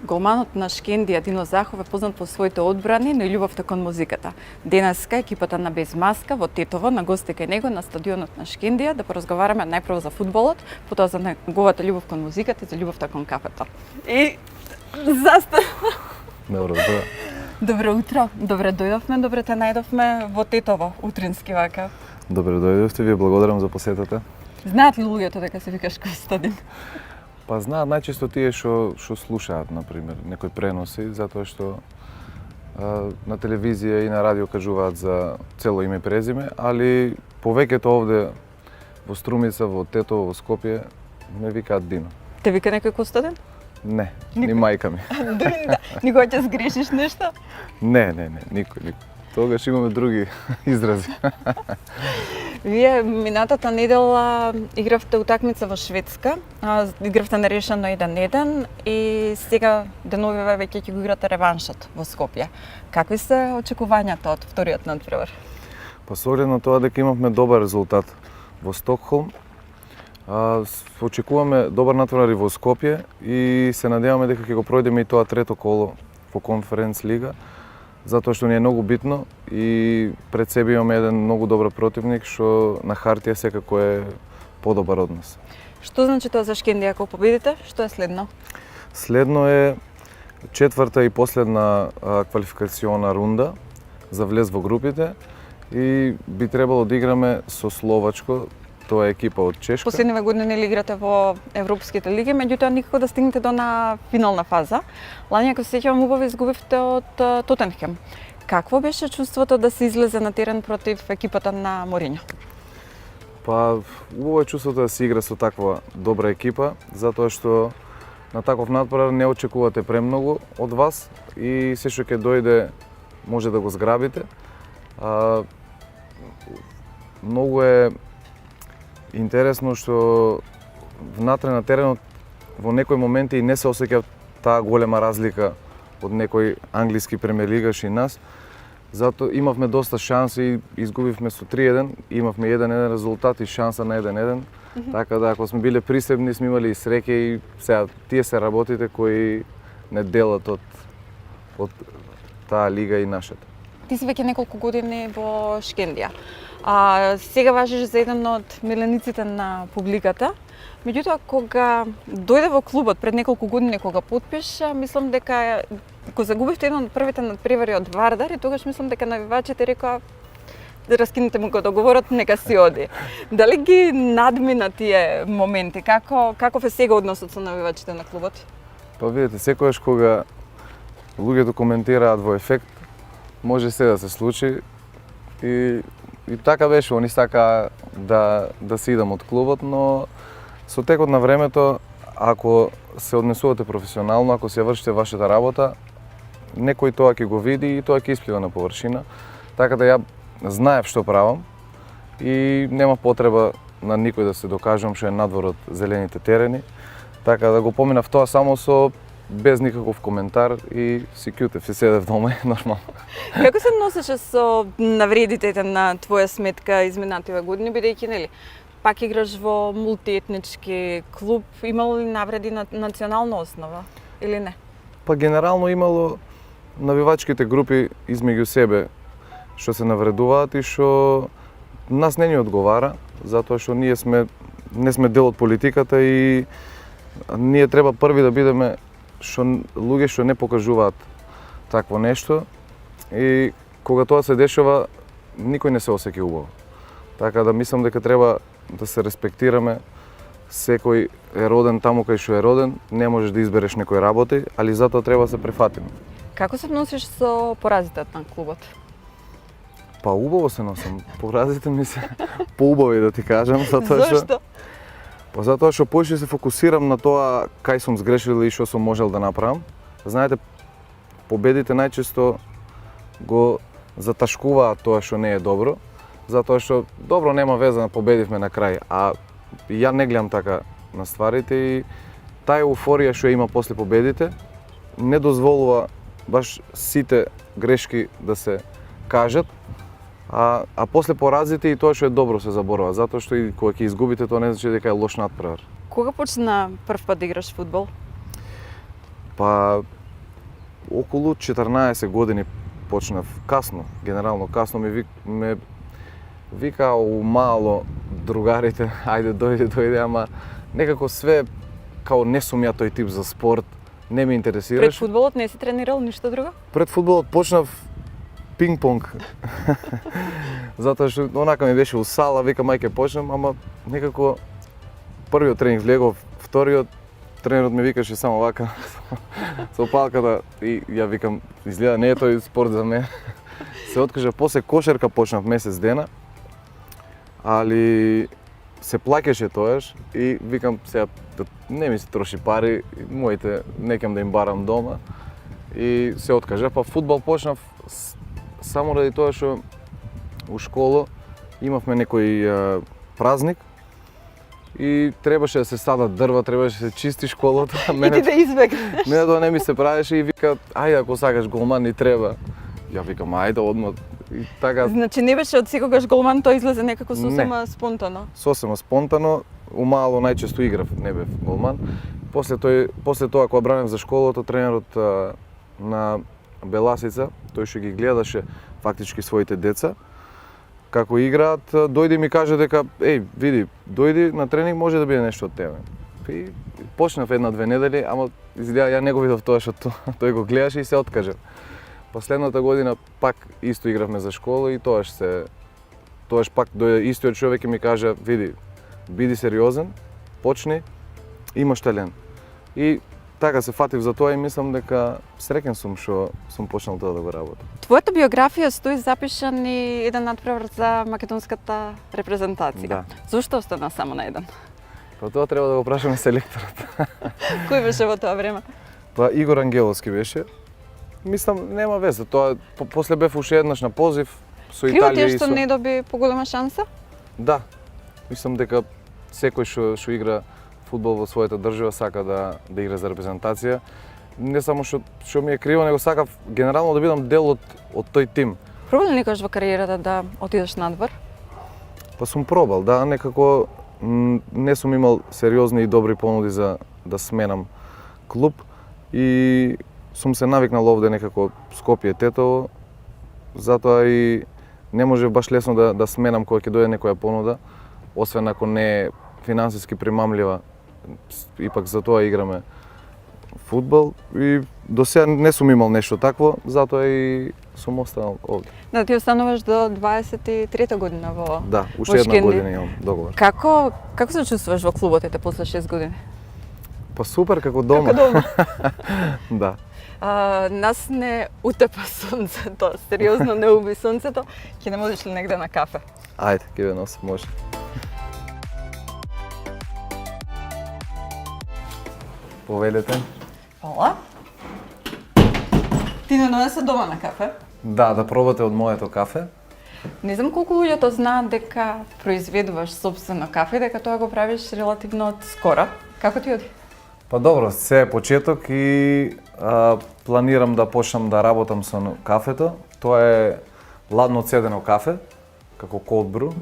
Голманот на Шкендија Дино Захов е познат по своите одбрани, но и љубовта кон музиката. Денеска екипата на Без маска во Тетово на гости кај него на стадионот на Шкендија да поразговараме најпрво за фудбалот, потоа за неговата љубов кон музиката и за љубовта кон кафето. И Добро утро. Добро утро. Добре дојдовме, добре те најдовме во Тетово утрински вака. Добре дојдовте, ви благодарам за посетата. Знаат ли луѓето дека се викаш Костадин? Па знаат најчесто тие што слушаат, например, некои преноси, затоа што на телевизија и на радио кажуваат за цело име и презиме, али повеќето овде во Струмица, во Тетово, во Скопје ме викаат Дино. Те вика некој Костадин? Не, ни мајка ми. Никога ќе сгрешиш нешто? Не, никој. Тогаш имаме други изрази. Вие минатата недела игравте утакмица во Шведска, игравте нерешено 1-1 и сега деновиве веќе ќе го играте реваншот во Скопје. Какви се очекувањата од вториот надпревар? Па со оглед на тоа дека имавме добар резултат во Стокхолм, очекуваме добар надпревар и во Скопје и се надеваме дека ќе го пројдеме и тоа трето коло во Конференц лига, затоа што ни е многу битно и пред себе имаме еден многу добар противник што на хартија секако е подобар од нас. Што значи тоа за Шкендија ако победите? Што е следно? Следно е четврта и последна квалификациона рунда за влез во групите и би требало да играме со Словачко. Тоа е екипа од Чешка. Последниве години нели играте во европските лиги, меѓутоа никако да стигнете до на финална фаза. Лани, ако се сеќавам, убаво изгубивте од Тотенхем. Какво беше чувството да се излезе на терен против екипата на Морињо? Па, убаво е чувството да се игра со таква добра екипа, затоа што на таков надпревар не очекувате премногу од вас и се што ќе дојде може да го зграбите. Многу е интересно што внатре на теренот во некои моменти и не се осеќа таа голема разлика од некој англиски премиер-лигаш и нас. Затоа имавме доста шанси и изгубивме со 3-1, имавме 1-1 резултат и шанса на 1-1. Така да ако сме биле присебни, сме имали и среќа и сега тие се работите кои не делат од таа лига и нашата. Ти си веќе неколку години во Шкендија. Сега важиш за еден од милениците на публиката. Меѓутоа, кога дојде во клубот пред неколку години, кога потпиша, мислам дека го загубивте еден од првите надпревари од Вардар и тогаш мислам дека навивачите рекоа да раскинете му го договорот, нека си оди. Дали ги надмина тие моменти? Каков е сега односот со навивачите на клубот? Па видите, секогаш кога луѓето коментираат во ефект, може се да се случи и така беше, они сака да се идам од клубот, но со текот на времето, ако се однесувате професионално, ако се вршите вашата работа, некој тоа ќе го види и тоа ќе исплива на површина. Така да ја знаев што правам и нема потреба на никој да се докажувам што е надвор од зелените терени. Така да го поминав тоа само без никаков коментар и си кјутев и седев дома и нормално. Како се носеше со навредите на твоја сметка изминативе години, бидејќи нели пак играш во мултиетнички клуб, имало ли навреди на национална основа или не? Па генерално имало навивачките групи измеѓу себе што се навредуваат и што нас не ни одговара, затоа што ние не сме дел од политиката и ние треба први да бидеме луѓе што не покажуваат такво нешто и кога тоа се дешава, никој не се осеќа убаво. Така да мислам дека треба да се респектираме. Секој е роден таму кај што е роден, не можеш да избереш некој работи, али затоа треба да се префатиме. Како се носиш со поразите на клубот? Па убаво се носам. Поразите ми се поубави да ти кажам, Зошто? Па затоа што поише се фокусирам на тоа кај сум сгрешил и што сум можел да направам. Знаете, победите најчесто го заташкуваат тоа што не е добро, затоа што добро нема веза, победивме на крај, а ја не гледам така на стварите и таа еуфорија што има после победите не дозволува баш сите грешки да се кажат, а после поразите и тоа што е добро се заборува, затоа што и кога ќе изгубите тоа не значи дека е лош надпревар. Кога почна прв пат да играш фудбал? Па околу 14 години почнав касно, генерално касно ме викаа у мало другарите, ајде дојде, ама некако све као не сум ја тој тип за спорт, не ме интересираш. Пред фудбалот не си тренирал ништо друго? Пред фудбалот почнав пинг-понг. Затоа што онака ми беше у сала, викам ај ќе почнем, ама некако првиот тренинг влегов, вториот тренерот ми викаше само вака со палката и ја викам изгледа не е тој спорт за мене. Се откажа, после кошарка почнав месец дена, али се плаќаше тоаш и викам сега не ми се троши пари, моите некам да им барам дома и се откажав, па фудбал почнав само ради тоа што у школа имавме некој празник и требаше да се садат дрва, требаше да се чисти школата. И ти да избегнеш. Мене тоа не ми се правеше и вика, ајде ако сакаш голман ни треба. Ја викам, ајде одма. И така. Значи не беше од секогаш голман, тој излезе некако сосема спонтано. Сосема спонтано, умало најчесто играв, не бев голман. После тоа кога бранев за школата, тренерот на Беласица, тој што ги гледаше фактички своите деца, како играат, дојде и ми каже дека, види, дојди на тренинг, може да биде нешто од тебе. И почнав 1-2 недели, ама изгледа ја не го видов тоа што тој го гледаше и се откажав. Последната година пак исто игравме за школа и тоаш пак дојде истиот човек и ми кажа, види, биди сериозен, почни, имаш талент. И така се фатив за тоа и мислам дека среќен сум што сум почнал тоа да го работам. Твојата биографија стои запишан и еден надпревар за македонската репрезентација. Да. Зошто остана само на еден? Па тоа треба да го прашаме селекторот. Кој беше во тоа време? Па Игор Ангеловски беше. Мислам, нема веза, тоа после бев уште еднаш на позив со Италија и што не доби поголема шанса? Да. Мислам дека секој што игра фудбал во својата држава сака да игра за репрезентација. Не само што ми е криво, него сакав генерално да бидам дел од тој тим. Пробал ли некогаш во кариерата да отидеш надвор? Па сум пробал, да, некако не сум имал сериозни и добри понуди за да сменам клуб и сум се навикнал овде некако Скопје, Тетово, затоа и не може баш лесно да сменам кога ќе дојде некоја понуда, освен ако не е финансиски примамлива. Ипак за тоа играме фудбал и до сега не сум имал нешто такво, затоа и сум останал овде. Да, ти остануваш до 23-та година во Да, уште една година имам договор. Како се чувствуваш во клубот ете после 6 години? Па супер, како дома. Како дома. Да. Нас не утепа сонцето, сериозно не уби сонцето. Ќе не можеш ли негде на кафе? Ајде, ќе ве носам, може. Повелете. Фала. Ти не донесе дома на кафе? Да пробате од моето кафе. Не знам колку луѓето знаат дека произведуваш собствено кафе, дека тоа го правиш релативно од скоро. Како ти оди? Па добро, се е почеток и планирам да почнам да работам со кафето. Тоа е ладно цедено кафе, како cold brew.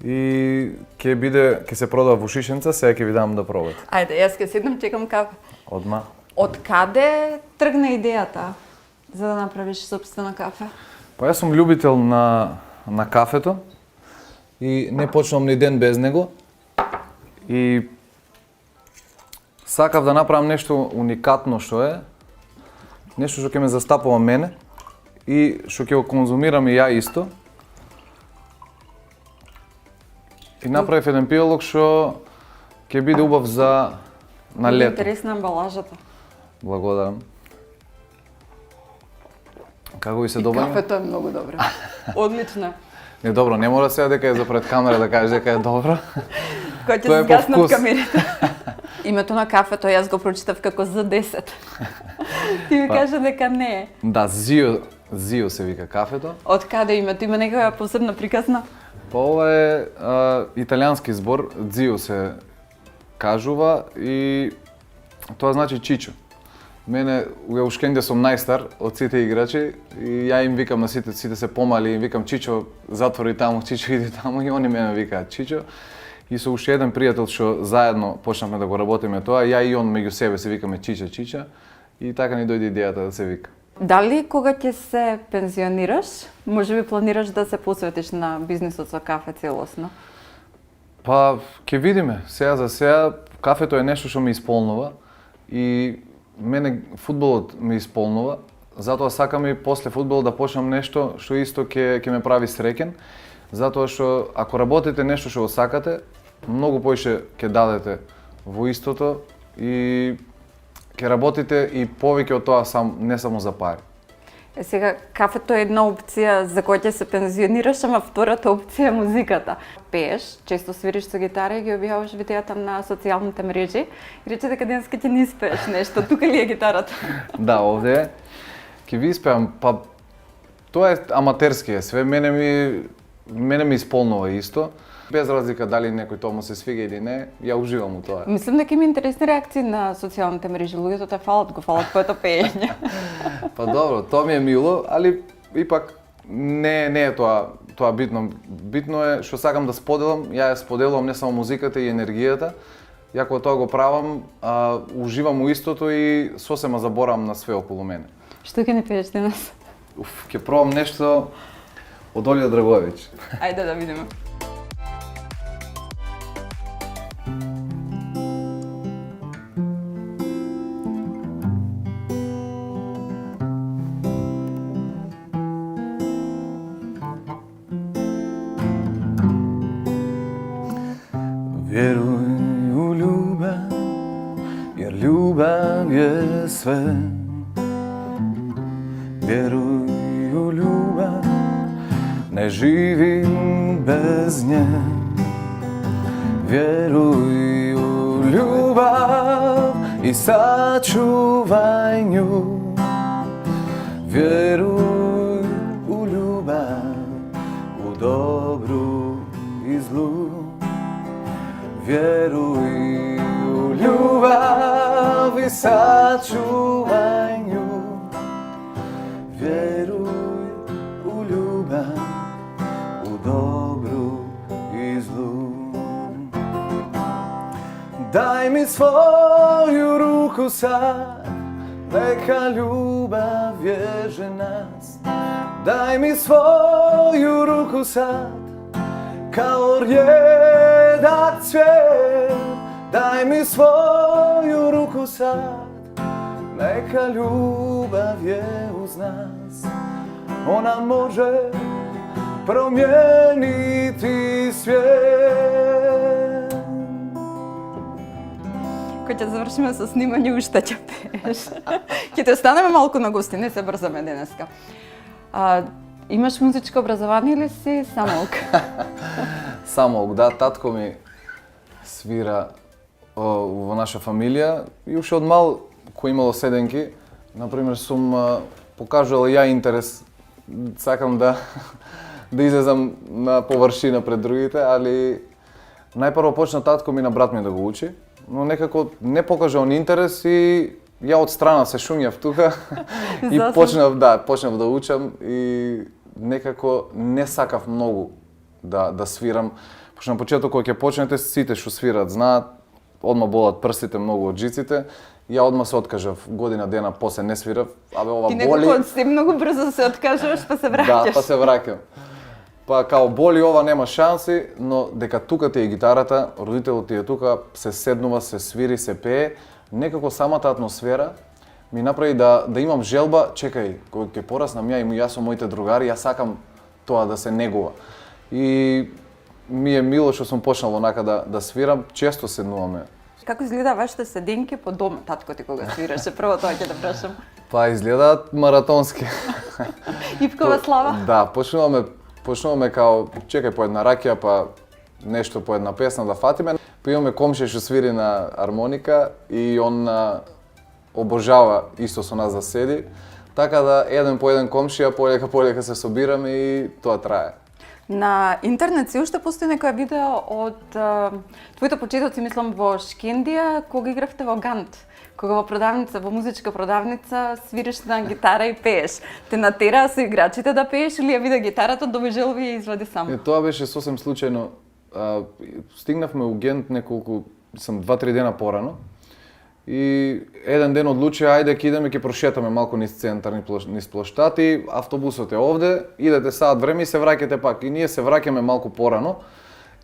И ќе се продава во шишенца, сега ќе ви дам да пробате. Ајде, јас ќе седнам, чекам кафе. Одма. Од каде тргна идејата за да направиш собствено кафе? Па јас сум љубител на кафето и не почнувам ни ден без него. И сакав да направам нешто уникатно што е, нешто што ќе ме застапува мене и што ќе го конзумирам и ја исто. И направив еден пијалок што ќе биде убав за на лето. Интересна амбалажата. Благодарам. Како ви се добања? Кафето е многу добро. Одлично. Не, добро, не мора сега дека е за пред камера да кажеш дека е добро. Кога ќе се гаснат камерите. Името на кафето јас го прочитав како за 10. Ти ми кажа дека не е. Да, Зио се вика кафето. Од каде името? Има некоја посебна приказна? Па ова е италијански збор, Зио се кажува и тоа значи чичо. Мене у Шкендја сум најстар од сите играчи и ја им викам на сите се помали, им викам Чичо, затвори таму, Чичо иди таму и они мене викаат Чичо. И со уште еден пријател што заедно почнавме да го работиме тоа, ја и он меѓу себе се викаме Чича. И така ни дојде идејата да се вика. Дали кога ќе се пензионираш, можеби планираш да се посветиш на бизнисот со кафе целосно? Па, ќе видиме. Сега за сега, кафето е нешто што ме исполнува и мене фудбалот ме исполнува. Затоа сакам и после фудбалот да почнам нешто што исто ќе ме прави среќен. Затоа што ако работите нешто што го сакате, многу поише ќе дадете во истото и ќе работите и повеќе од тоа не само за пари. Сега, кафето е една опција за која ќе се пензионираш, ама втората опција е музиката. Пееш, често свириш со гитара и ги објавуваш видеата на социјалните мрежи и рече дека денеска ќе ни испееш нешто. Тука ли е гитарата? Да, овде е. Ќе ви испеам, па тоа е аматерски е све, мене ми исполнува исто. Без разлика дали некој тоа му се свига или не, ја уживам у тоа. Мислам дека има интересни реакции на социјалните мрежи. Луѓето те фалат твоето пеење. Па добро, тоа ми е мило, али ипак не е тоа битно. Битно е што сакам да споделам, ја споделувам не само музиката и енергијата. Ја кога тоа го правам, уживам у истото и сосема заборавам на све околу мене. Што ќе не пееш денес? Ќе пробам нешто од Олја Драгоевиќ. Ајде да видиме. Веруј у љубав, јер љубав е све. Веруј у љубав, не живим без нje. Веруј у љубав и сачувај њу. Веруј у љубав, у добру и злу. Веруј у љубав и сачувај њу. Веруј у љубав, у добру и злу. Дај ми своју руку сад, нека љубав веже нас. Дај ми своју руку сад, као рједак цвет. Дај ми своју руку сад, нека љубав е уз нас. Она може променити свет. Кога ќе завршиме со снимање, уште ќе пееш. Ќе те останеме малку на гости, не се брзаме денеска. Имаш музичко образование или си самоук? Самоук, да, татко ми свира во наша фамилија и уште од мал, кој имало седенки, например, сум покажувал ја интерес, сакам да излезам на површина пред другите, али најпрво почна татко ми на брат ми да го учи, но некако не покажа он интерес и ја од страна се шуњав тука и почнав да учам и некако не сакав многу да свирам. Пошто на почеток кога ќе почнете сите што свират знаат, одма болат прстите многу од жиците. Ја одма се откажав, година дена после не свирав, ова боли. Ти некако си многу брзо се откажуваш па се враќаш. Да, па се враќам. Па као боли ова нема шанси, но дека тука ти е гитарата, родителот ти е тука, се седнува, се свири, се пее, некако самата атмосфера ми направи да имам желба, чекај, кога ќе пораснам јас со моите другари, јас сакам тоа да се негува. И ми е мило што сум почнал онака да свирам, често седнуваме. Како изгледа вашите седенки по дом, татко ти кога свираше? Прво тоа ќе да прашам. Па изгледаат маратонски. Ивкова слава? Да, почнуваме као чекај по една ракија, па нешто по една песна да фатиме. Па имаме комшија што свири на армоника и он обожава исто со нас да седи. Така да еден по еден комшија полека се собираме и тоа трае. На интернет си уште постои некоја видео од твоите почетоци, мислам, во Шкендија, кога игравте во Гант. Кога во продавница, во музичка продавница, свириш на гитара и пееш. Те натераа со играчите да пееш или ја виде гитарата, довежел ви ја извади само? Тоа беше сосем случајно. Стигнавме у Гент неколку, 2-3 дена порано И еден ден одлучи, ајде ќе идеме, ќе прошетаме малку низ центар, низ плоштад и автобусот е овде, идете саат време и се враќате пак. И ние се враќаме малку порано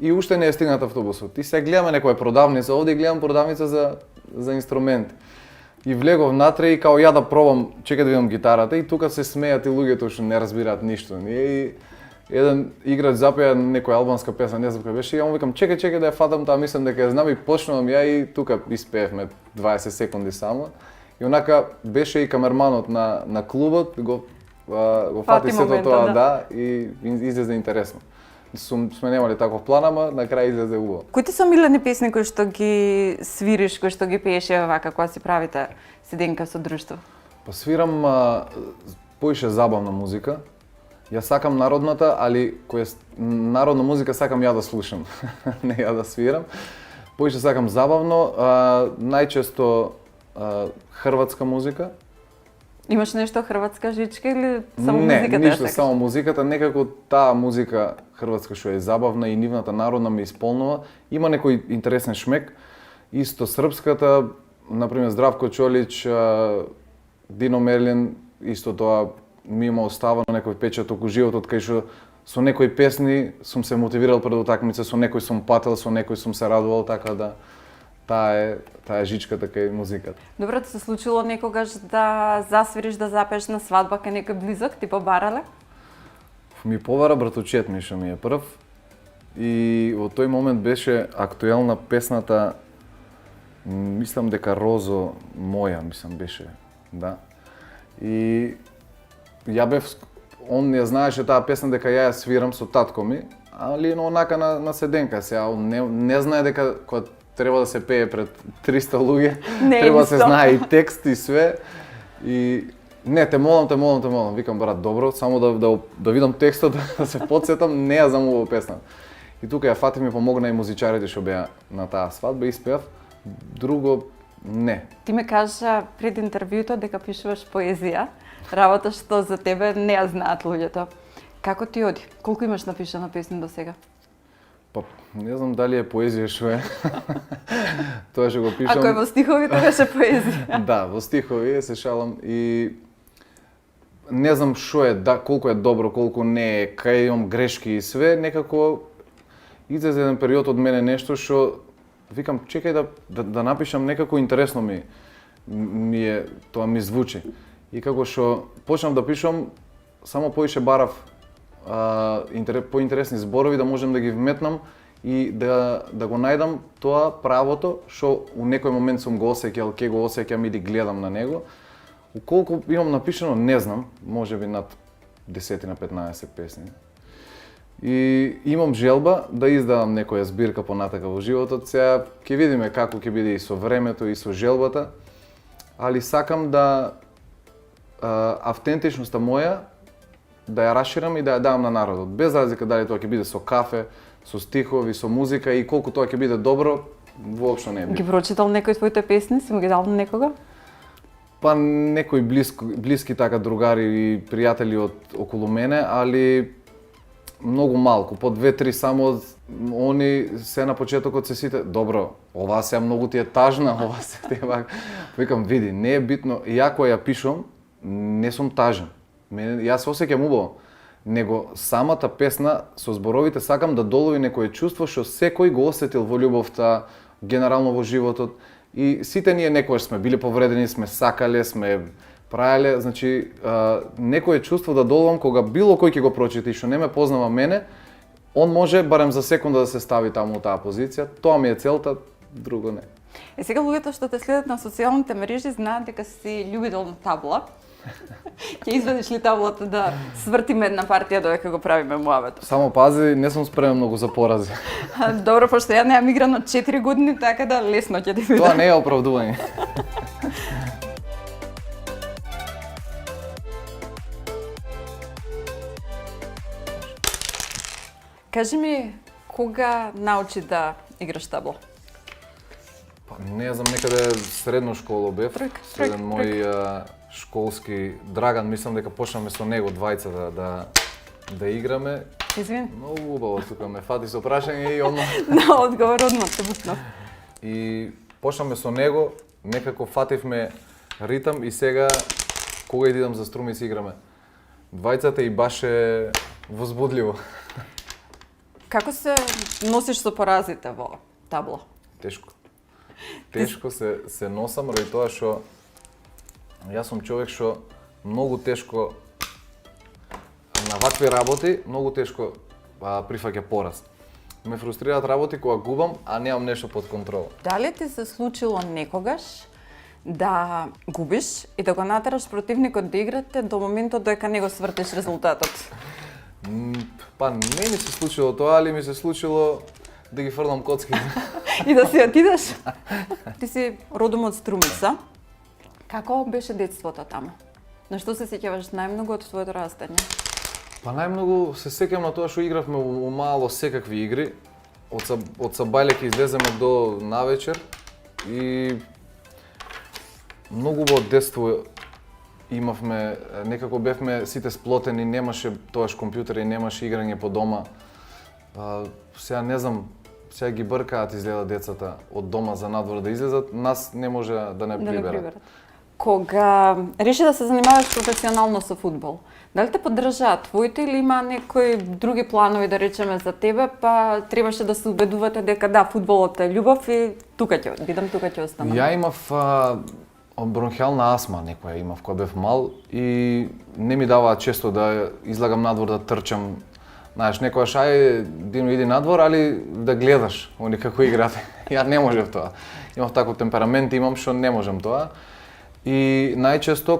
и уште не е стигнат автобусот. И се гледаме некоја продавница овде и гледам продавница за инструменти. И влегов натре и као ја да пробам, чекај да видам гитарата и тука се смеат и луѓето што не разбираат ништо. И еден играч запеа некоја албанска песна, не знам која беше, и ја му викам чекај да ја фатам таа, мислам дека ја знам и почнувам ја и тука испеевме 20 секунди само. И онака беше и камерманот на клубот, го фати сето тоа, да, и излезе интересно. Сме немали таков план, ама на крај излезе убаво. Кои ти се омилени песни кои што ги свириш, кои што ги пееш вака кога си правите седенка со друштво? Па свирам поише забавна музика. Ја сакам народната, али која народна музика сакам ја да слушам, не ја да свирам. Поише сакам забавно, најчесто хрватска музика. Имаш нешто хрватска жичка или само музиката? Не, ништо, само музиката. Некако таа музика хрватска што е забавна и нивната народна ме исполнува. Има некој интересен шмек. Исто српската, например Здравко Чолич, Дино Мерлин, исто тоа ми има оставано некој печат околу животот, кај што со некои песни сум се мотивирал пред утакмица, со некој сум пател, со некој сум се радувал, така да таа е жичката кај музиката. Добро, ти се случило некогаш да засвириш, да запееш на свадба кај некој близок, ти побарале? Ми побара братучет ми што ми е прв. И во тој момент беше актуелна песната, мислам дека Розо моја, мислам беше, да. И ја бев, он ја знаеше таа песна дека ја свирам со татко ми, али онака на седенка сега, он не знае дека кога треба да се пее пред 300 луѓе, треба да се знае и текст и све. И не, те молам, викам брат, добро, само да видам текстот, да се потсетам, не ја знам оваа песна. И тука ја фати ми помогна и музичарите што беа на таа свадба и спеав. Друго не. Ти ме кажа пред интервјуто дека пишуваш поезија, работа што за тебе не ја знаат луѓето. Како ти оди? Колку имаш напишана песни до сега? Па, не знам дали е поезија што е. Тоа што го пишам. Ако е во стихови, тоа беше поезија. Да, во стихови се шалам и не знам што е, колку е добро, колку не е, кај имам грешки и све, некако излезе еден период од мене нешто што викам чекај да напишам некако интересно ми е, тоа ми звучи. И како што почнав да пишам, само поише барав поинтересни зборови да можем да ги вметнам и да го најдам тоа правото што у некој момент сум го осеќал, ќе го осеќам или гледам на него. Колку имам напишано, не знам, можеби над 10 на 15 песни. И имам желба да издадам некоја збирка понатака во животот. Сега ќе видиме како ќе биде и со времето и со желбата, али сакам да автентичноста моја да ја расширам и да ја дам на народот. Без разлика дали тоа ќе биде со кафе, со стихови, со музика и колку тоа ќе биде добро, воопшто не е битно. Ги прочитал некој твоите песни, си му ги дал на некога? Па некои блиски така другари и пријатели од околу мене, али многу малку, по 2-3 само они се на почетокот се сите, добро, ова се многу ти е тажна, ова се тебе. Викам, види, не е битно, ја кога ја пишам, не сум тажен. Јас се осеќам убаво, него самата песна со зборовите сакам да долови некое чувство што секој го осетил во љубовта, генерално во животот. И сите ние некогаш сме били повредени, сме сакале, сме правеле, значи некое чувство да доловам кога било кој ќе го прочита и што не ме познава мене, он може барем за секунда да се стави таму у таа позиција. Тоа ми е целта, друго не. Сега луѓето што те следат на социјалните мрежи знаат дека си љубител на табла. Ќе извадиш ли таблата да свртиме една партија додека го правиме муабето? Само пази, не сум спремен многу за порази. Добро, пошто ја неам играно 4 години, така да лесно ќе ти биде. Тоа не е оправдување. Кажи ми, кога научи да играш табла? Па не знам, некаде средно школа бев. Со еден мој школски Драган, мислам дека почнаме со него двајца да играме. Извини. Многу убаво тука ме фати со прашање и одма. На одговор одма те бутнав. И почнаме со него некако фативме ритам и сега кога идам за струми си играме. Двајцата и баш е возбудливо. Како се носиш со поразите во табло? Тешко. Тешко се носам ради тоа што јас сум човек што многу тешко на вакви работи, многу тешко прифаќа пораз. Ме фрустрираат работи кога губам, а немам нешто под контрола. Дали ти се случило некогаш да губиш и да го натераш противникот да играте до моментот дека не го свртиш резултатот? Па не ми се случило тоа, али ми се случило да ги фрлам коцки. И да си отидеш? Ти си родом од Струмица. Како беше детството таму? На што се сеќаваш најмногу од твоето растање? Па најмногу се сеќавам на тоа што игравме у мало секакви игри. Од сабајле ќе излеземе до навечер и многу во детство имавме, некако бевме сите сплотени, немаше тоаш компјутери, немаше играње по дома. Сега не знам, сега ги бркаат изгледа децата од дома за надвор да излезат, нас не може да не приберат. Кога реши да се занимаваш професионално со фудбал, дали те поддржаат твоите или има некои други планови, да речеме, за тебе, па требаше да се убедувате дека да, фудбалот е љубов и тука ќе бидам, тука ќе останам? Ја имав бронхиална асма, некоја имав кога бев мал и не ми даваа често да излагам надвор да трчам. Знаеш, некојаш иди надвор, али да гледаш они како играат. Ја не можев тоа. Имав таков темперамент, имам што не можам тоа. И најчесто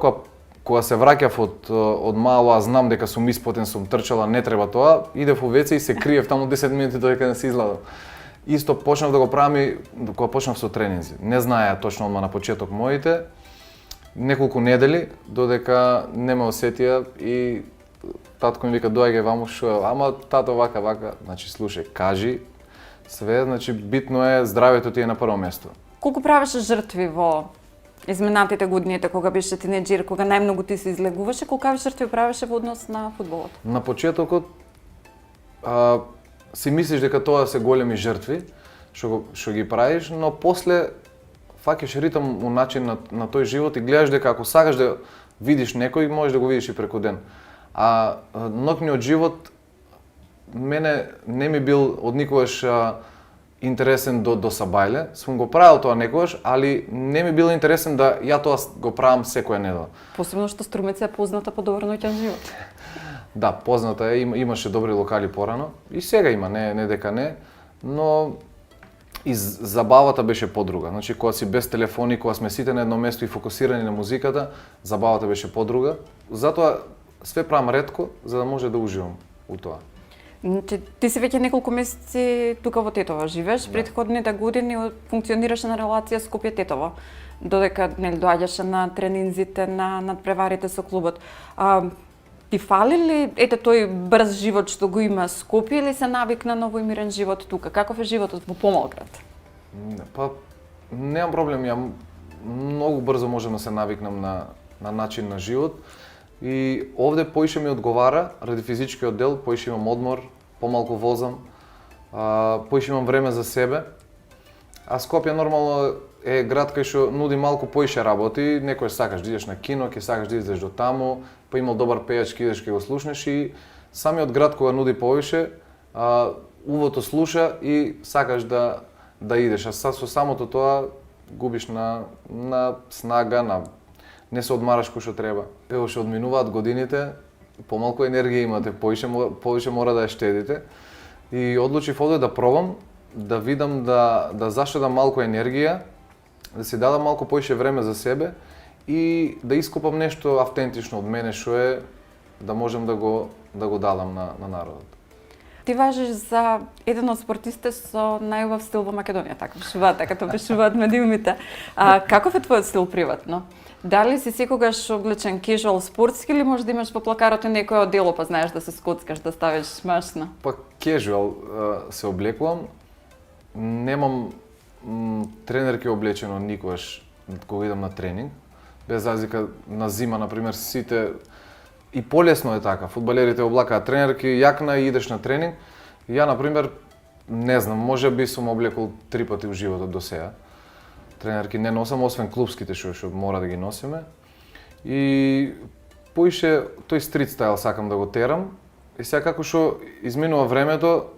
кога се враќав од мало, а знам дека сум испотен, сум трчала, не треба тоа, идев у веце и се криев таму 10 минути додека не се изладам. Исто почнав да го правам и кога почнав со тренинзи. Не знаеа точно одма на почеток моите, неколку недели додека не ме осетија и татко ми вика доаѓај ваму, шо, ама тато вака, значи слушај, кажи све, значи битно е здравјето ти е на прво место. Колку правеше жртви во изминатите годините кога беше тинеџер, кога најмногу ти се излегуваше, колкави жртви правеше во однос на фудбалот? На почетокот си мислиш дека тоа се големи жртви што ги правиш, но после фаќаш ритам у начин на тој живот и гледаш дека ако сакаш да видиш некој, можеш да го видиш и преку ден. А ноќниот живот мене не ми бил од никогаш интересен до сабајле. Сум го правил тоа некогаш, али не ми бил интересен да ја тоа го правам секоја недела. Посебно што Струмица е позната по добар ноќен живот. Да, позната е, имаше добри локали порано и сега има, не дека не, но и забавата беше подруга. Значи кога си без телефони, кога сме сите на едно место и фокусирани на музиката, забавата беше подруга. Затоа све правам ретко за да може да уживам у тоа. Ти си веќе неколку месеци тука во Тетово живееш, да. Претходните години функционираше на релација Скопје-Тетово, додека доаѓаше на тренинзите, на надпреварите со клубот. Ти фали ли тој брз живот што го има Скопје или се навикна на овој мирен живот тука? Каков е животот во помал град? Па немам проблем, ја многу брзо можам да се навикнам на начин на живот. И овде поише ми одговара, ради физичкиот дел, поише имам одмор, помалку возам, поише имам време за себе. А Скопје нормално е град кај што нуди малку поише работи, некој сакаш да идеш на кино, ќе сакаш да идеш до таму, па имал добар пејач, ќе идеш ќе го слушнеш и самиот град кога нуди повише, увото слуша и сакаш да идеш, а со самото тоа губиш на снага, не се одмараш кој што треба. Ево што одминуваат годините, помалку енергија имате, повише мора да ја штедите. И одлучив овде да пробам, да видам да заштедам малку енергија, да си дадам малку поише време за себе и да ископам нешто автентично од мене што е да можем да го дадам на народот. Ти важиш за еден од спортистите со најубав стил во Македонија, така пишуваат медиумите. Каков е твојот стил приватно? Дали си секогаш облечен кежуал спортски или може да имаш по плакарот некој одело, па знаеш да се скоцкаш, да ставиш машна? Па кежуал се облекувам. Немам тренерки облечено никогаш кога идам на тренинг. Без разлика на зима, например, сите и полесно е така. Фудбалерите облакаат тренерки, јакна и идеш на тренинг. Ја, например, не знам, може би сум облекол 3 пати у животот до сега. тренерки не носам, освен клубските што мора да ги носиме. И поише тој стрит стайл сакам да го терам. И сега како што изминува времето,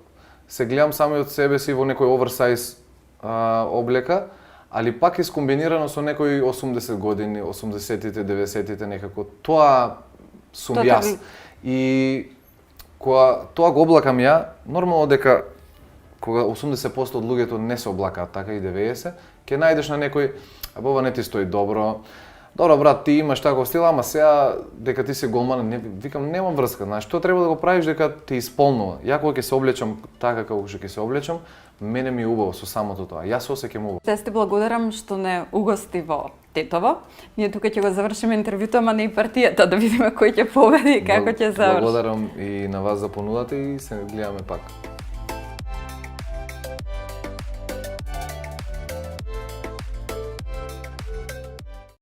се гледам сами од себе си во некој оверсайз облека, али пак е скомбинирано со некои 80 години, 80-тите, 90-тите некако. Тоа сум јас. И кога тоа го облакам ја, нормално дека кога 80% од луѓето не се облакаат така и 90, ќе најдеш на некој, ова не ти стои добро. Добро брат, ти имаш таков стил, ама сега дека ти си голман, викам нема врска, знаеш, тоа треба да го правиш дека ти исполнува. Ја кога ќе се облечам така како што ќе се облечам, мене ми е убаво со самото тоа. Јас се осеќам убаво. Те ти благодарам што не угости во Тетово. Ние тука ќе го завршиме интервјуто, ама не и партијата, да видиме кој ќе победи и како ќе заврши. Благодарам и на вас за понудата и се гледаме пак.